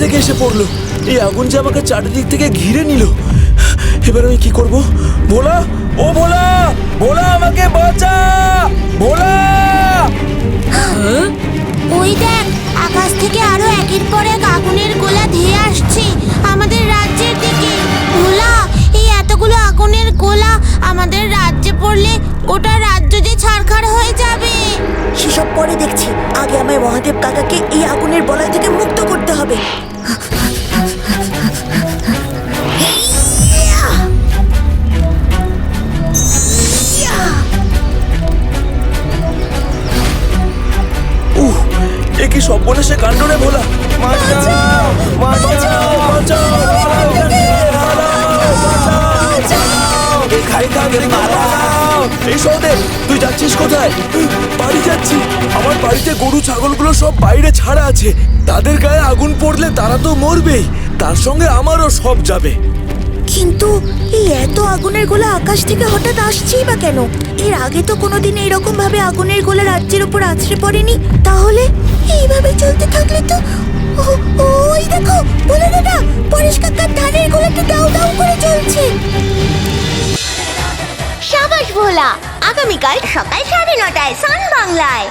থেকে এসে পড়লো। এই আগুন যে আমাকে চারিদিক থেকে ঘিরে নিল। এবার আমি কি করব? ভোলা, ও ভোলা, ভোলা আমাকে বাঁচা, ভোলা! ওই দেখ, আকাশ থেকে আরো একের পর এক আগুনের গোলা ধেয়ে আসছে আমাদের রাজ্যের দিকে। ভোলা, এই এতগুলো আগুনের গোলা আমাদের রাজ্যে পড়লে গোটা রাজ্য যে ছারখার হয়ে যাবে। সেসব পরে দেখছি, আগে আমায় মহাদেব কাকাকে এই আগুনের বলয় থেকে মুক্ত করতে হবে। এ কি সর্বনাশে কাণ্ড রে ভোলা! বাঁচাও, বাঁচাও, বাঁচাও, এই খাই খাকে পালাও! এই সৌদেব, তুই যাচ্ছিস কোথায়? বাড়ি যাচ্ছি। আমার বাড়িতে গরু ছাগলগুলো সব বাইরে ছাড়া আছে। তাদের গায়ে আগুন পড়লে তারা তো মরবেই, তার সঙ্গে আমারও সব যাবে। কিন্তু এই এত আগুনের গোলা আকাশ থেকে হঠাৎ আসছেই বা কেন? এর আগে তো কোনোদিন এরকম ভাবে আগুনের গোলা রাজ্যের উপর আছড়ে পড়েনি। তাহলে এইভাবে চলতে থাকলে তো ওই দেখো বলে দাদা, পরেশ কাকার ধানের গোলাটা দাউ দাউ করে চলছে। সাবাস ভোলা, আগামীকাল সকাল 9:30টায় সান বাংলায়।